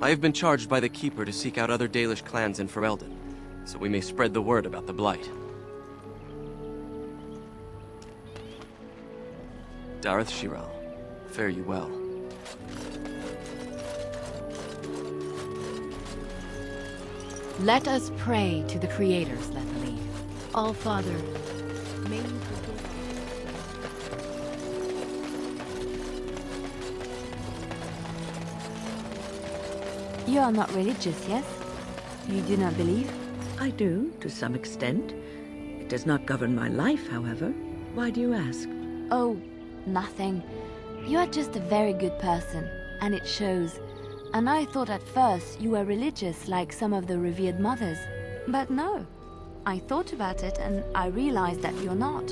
I have been charged by the Keeper to seek out other Dalish clans in Ferelden, so we may spread the word about the Blight. Dareth Shiral, fare you well. Let us pray to the Creators, Lethalie. All Father, may you forgive us. You are not religious, yes? You do not believe? I do, to some extent. It does not govern my life, however. Why do you ask? Oh, nothing. You are just a very good person, and it shows. And I thought at first you were religious like some of the revered mothers. But no. I thought about it and I realized that you're not.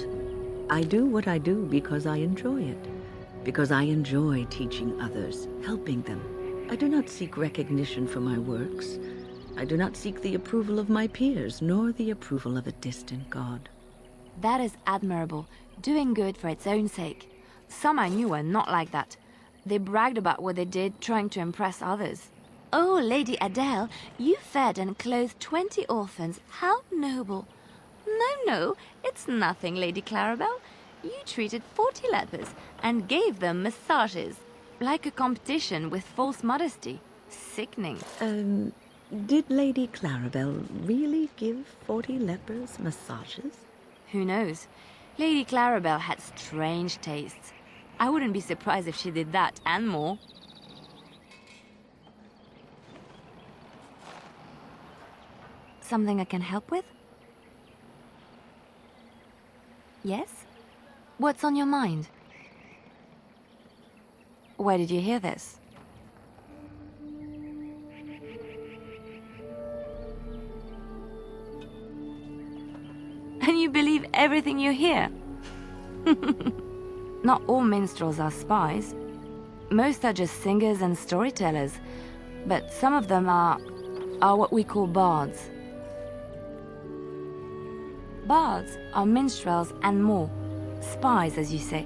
I do what I do because I enjoy it. Because I enjoy teaching others, helping them. I do not seek recognition for my works. I do not seek the approval of my peers, nor the approval of a distant god. That is admirable, doing good for its own sake. Some I knew were not like that. They bragged about what they did, trying to impress others. Oh, Lady Adele, you fed and clothed 20 orphans. How noble. No, it's nothing, Lady Clarabelle. You treated 40 lepers and gave them massages. Like a competition with false modesty. Sickening. Did Lady Clarabelle really give 40 lepers massages? Who knows? Lady Clarabelle had strange tastes. I wouldn't be surprised if she did that and more. Something I can help with? Yes? What's on your mind? Where did you hear this? And you believe everything you hear? Not all minstrels are spies. Most are just singers and storytellers, but some of them are what we call bards. Bards are minstrels and more, spies as you say.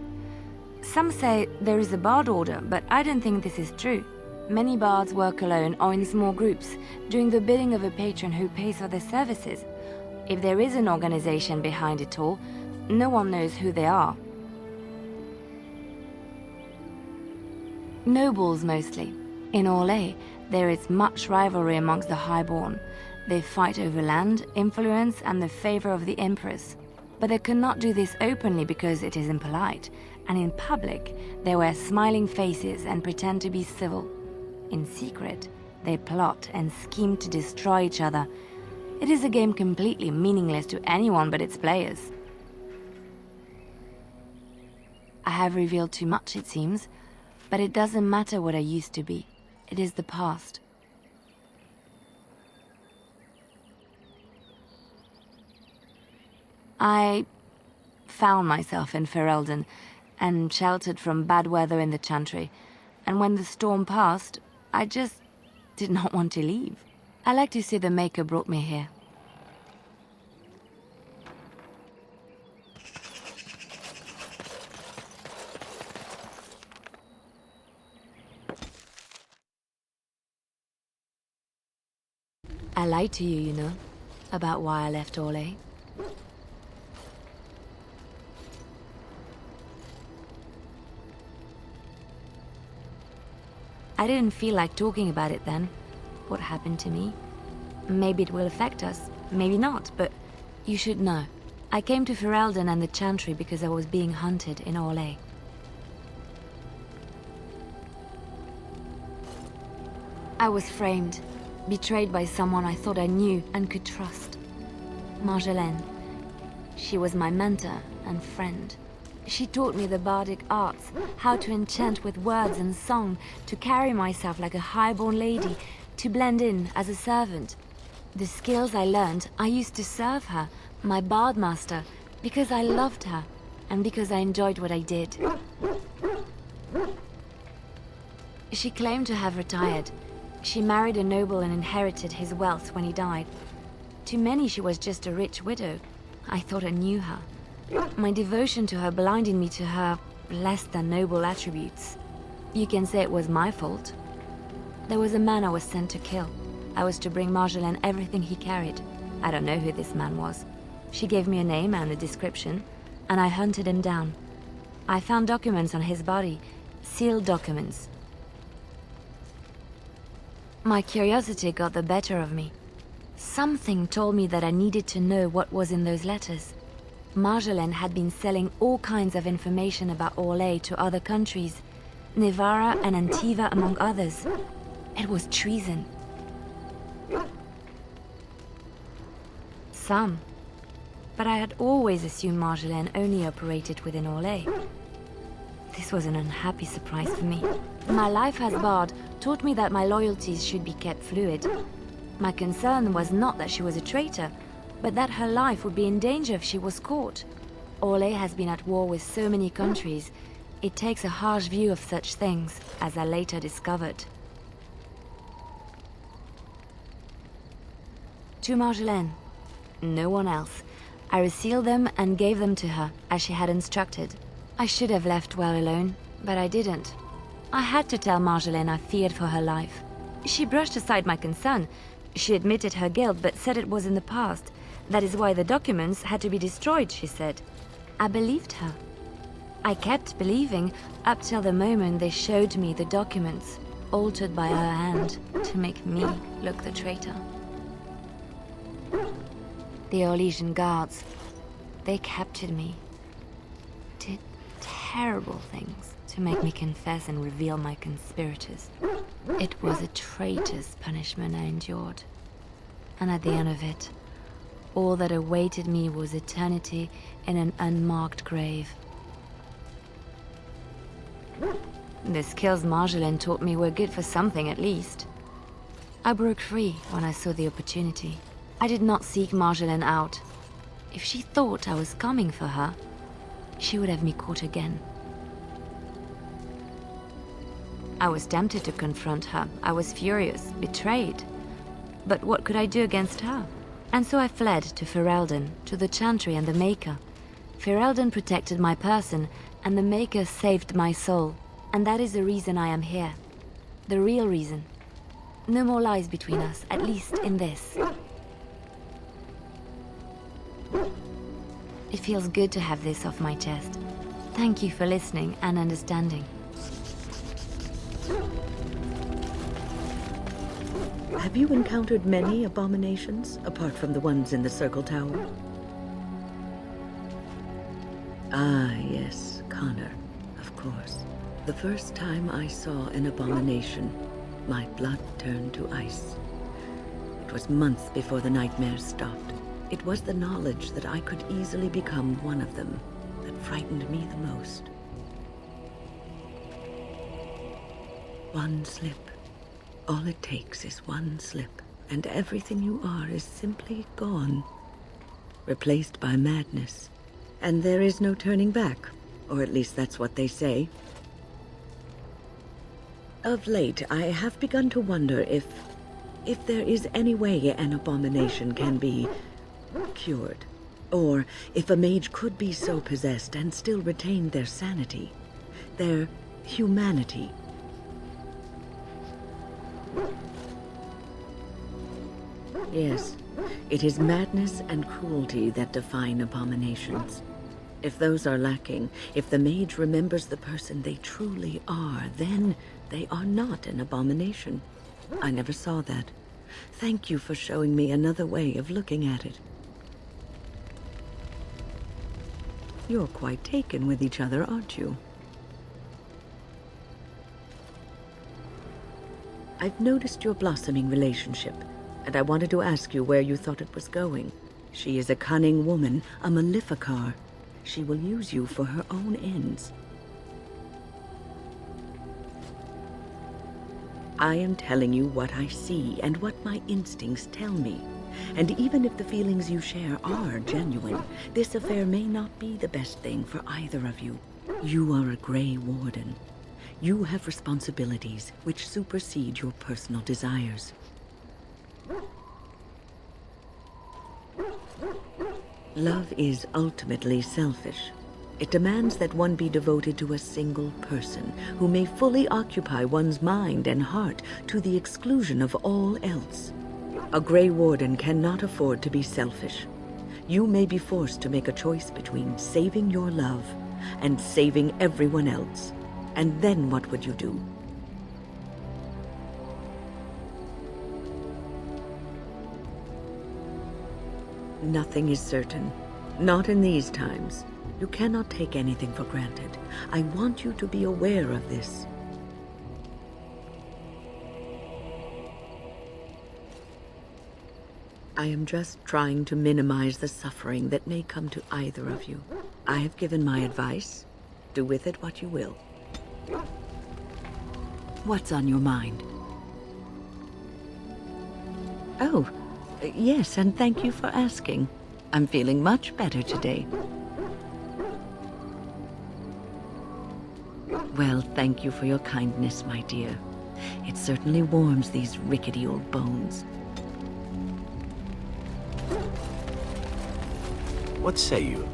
Some say there is a bard order, but I don't think this is true. Many bards work alone or in small groups, doing the bidding of a patron who pays for their services. If there is an organization behind it all, no one knows who they are. Nobles mostly. In Orlais, there is much rivalry amongst the highborn. They fight over land, influence, and the favor of the Empress. But they cannot do this openly because it is impolite, and in public, they wear smiling faces and pretend to be civil. In secret, they plot and scheme to destroy each other. It is a game completely meaningless to anyone but its players. I have revealed too much, it seems. But it doesn't matter what I used to be. It is the past. I found myself in Ferelden and sheltered from bad weather in the Chantry. And when the storm passed, I just did not want to leave. I like to say the Maker brought me here. I lied to you, you know, about why I left Orlais. I didn't feel like talking about it then, what happened to me. Maybe it will affect us, maybe not, but you should know. I came to Ferelden and the Chantry because I was being hunted in Orlais. I was framed. Betrayed by someone I thought I knew and could trust. Marjolaine. She was my mentor and friend. She taught me the bardic arts, how to enchant with words and song, to carry myself like a highborn lady, to blend in as a servant. The skills I learned, I used to serve her, my bard master, because I loved her, and because I enjoyed what I did. She claimed to have retired. She married a noble and inherited his wealth when he died. To many she was just a rich widow. I thought I knew her. My devotion to her blinded me to her less than noble attributes. You can say it was my fault. There was a man I was sent to kill. I was to bring Marjolaine everything he carried. I don't know who this man was. She gave me a name and a description, and I hunted him down. I found documents on his body, sealed documents. My curiosity got the better of me. Something told me that I needed to know what was in those letters. Marjolaine had been selling all kinds of information about Orlais to other countries, Nevarra and Antiva among others. It was treason. Some. But I had always assumed Marjolaine only operated within Orlais. This was an unhappy surprise for me. My life as Bard taught me that my loyalties should be kept fluid. My concern was not that she was a traitor, but that her life would be in danger if she was caught. Orlais has been at war with so many countries. It takes a harsh view of such things, as I later discovered. To Marjolaine. No one else. I resealed them and gave them to her, as she had instructed. I should have left well alone, but I didn't. I had to tell Marjolaine I feared for her life. She brushed aside my concern. She admitted her guilt, but said it was in the past. That is why the documents had to be destroyed, she said. I believed her. I kept believing up till the moment they showed me the documents, altered by her hand, to make me look the traitor. The Orlesian guards, they captured me. Did terrible things to make me confess and reveal my conspirators. It was a traitor's punishment I endured. And at the end of it, all that awaited me was eternity in an unmarked grave. The skills Marjolaine taught me were good for something at least. I broke free when I saw the opportunity. I did not seek Marjolaine out. If she thought I was coming for her, she would have me caught again. I was tempted to confront her. I was furious, betrayed. But what could I do against her? And so I fled to Ferelden, to the Chantry and the Maker. Ferelden protected my person, and the Maker saved my soul. And that is the reason I am here. The real reason. No more lies between us, at least in this. It feels good to have this off my chest. Thank you for listening and understanding. Have you encountered many abominations, apart from the ones in the Circle Tower? Ah, yes, Connor, of course. The first time I saw an abomination, my blood turned to ice. It was months before the nightmares stopped. It was the knowledge that I could easily become one of them that frightened me the most. One slip. All it takes is one slip, and everything you are is simply gone. Replaced by madness. And there is no turning back, or at least that's what they say. Of late, I have begun to wonder if there is any way an abomination can be cured, or if a mage could be so possessed and still retain their sanity, their humanity. Yes, it is madness and cruelty that define abominations. If those are lacking, if the mage remembers the person they truly are, then they are not an abomination. I never saw that. Thank you for showing me another way of looking at it. You're quite taken with each other, aren't you? I've noticed your blossoming relationship, and I wanted to ask you where you thought it was going. She is a cunning woman, a Maleficar. She will use you for her own ends. I am telling you what I see and what my instincts tell me. And even if the feelings you share are genuine, this affair may not be the best thing for either of you. You are a Grey Warden. You have responsibilities which supersede your personal desires. Love is ultimately selfish. It demands that one be devoted to a single person who may fully occupy one's mind and heart to the exclusion of all else. A Grey Warden cannot afford to be selfish. You may be forced to make a choice between saving your love and saving everyone else. And then what would you do? Nothing is certain. Not in these times. You cannot take anything for granted. I want you to be aware of this. I am just trying to minimize the suffering that may come to either of you. I have given my advice. Do with it what you will. What's on your mind? Oh, yes, and thank you for asking. I'm feeling much better today. Well, thank you for your kindness, my dear. It certainly warms these rickety old bones. What say you?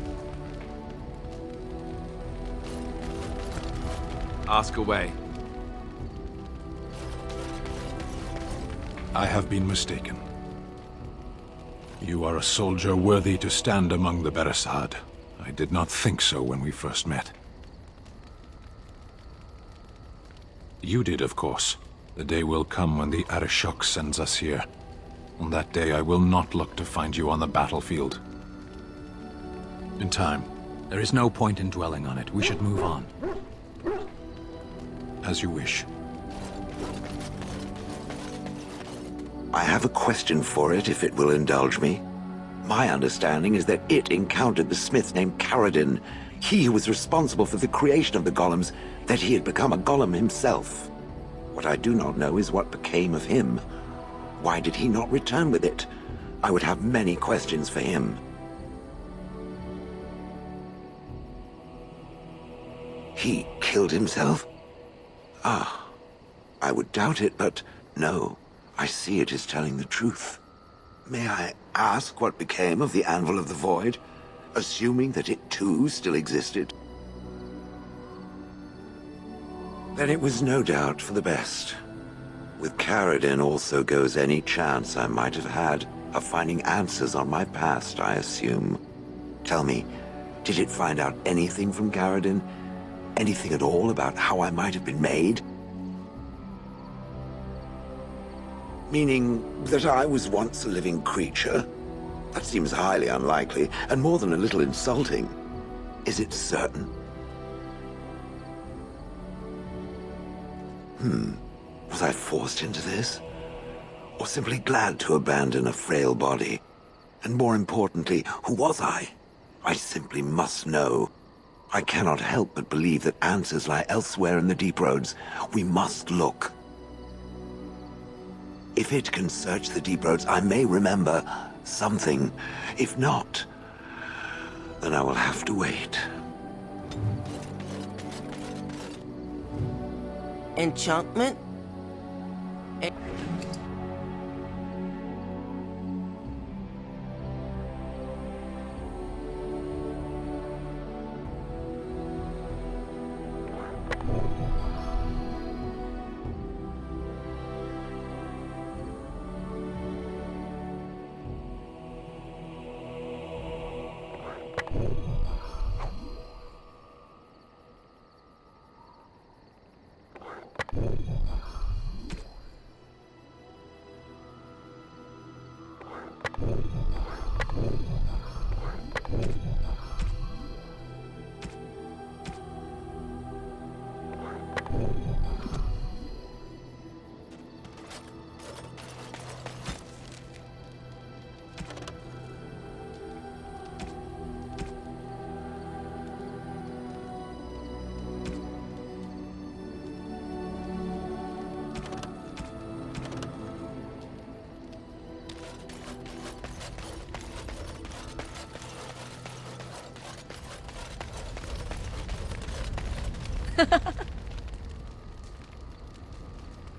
Ask away. I have been mistaken. You are a soldier worthy to stand among the Beresad. I did not think so when we first met. You did, of course. The day will come when the Arishok sends us here. On that day, I will not look to find you on the battlefield. In time. There is no point in dwelling on it. We should move on. As you wish. I have a question for it, if it will indulge me. My understanding is that it encountered the smith named Caradin, he who was responsible for the creation of the golems, that he had become a golem himself. What I do not know is what became of him. Why did he not return with it? I would have many questions for him. He killed himself? Ah, I would doubt it, but no. I see it is telling the truth. May I ask what became of the Anvil of the Void, assuming that it too still existed? Then it was no doubt for the best. With Caradin also goes any chance I might have had of finding answers on my past, I assume. Tell me, did it find out anything from Caradin? Anything at all about how I might have been made? Meaning that I was once a living creature? That seems highly unlikely, and more than a little insulting. Is it certain? Was I forced into this? Or simply glad to abandon a frail body? And more importantly, who was I? I simply must know. I cannot help but believe that answers lie elsewhere in the deep roads. We must look. If it can search the deep roads, I may remember something. If not, then I will have to wait. Enchantment?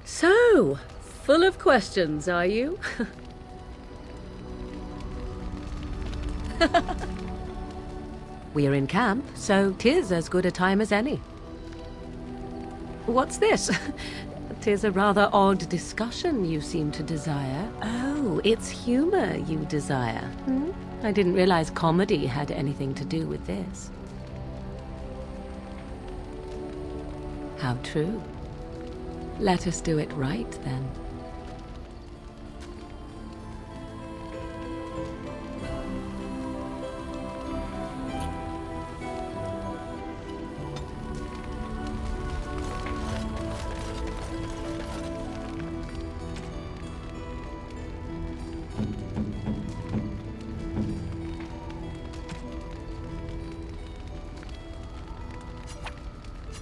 So, full of questions, are you? We're in camp, so 'tis as good a time as any. What's this? 'Tis a rather odd discussion you seem to desire. Oh, it's humor you desire. Hmm? I didn't realize comedy had anything to do with this. How true. Let us do it right, then.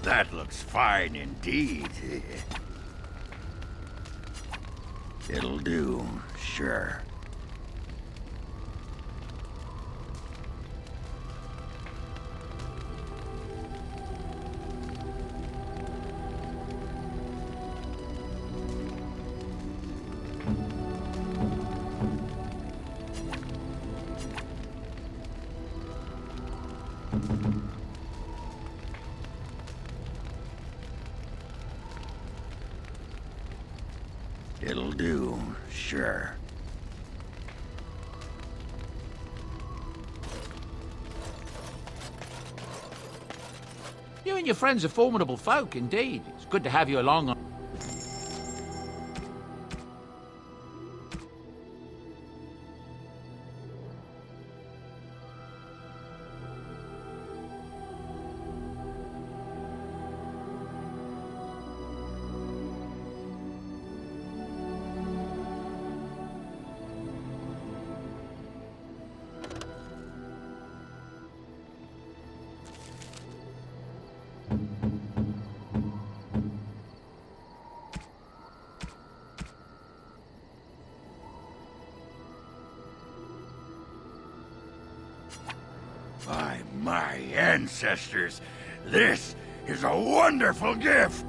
That looks fine indeed. It'll do, sure. It'll do, sure. You and your friends are formidable folk, indeed. It's good to have you along. By my ancestors, this is a wonderful gift!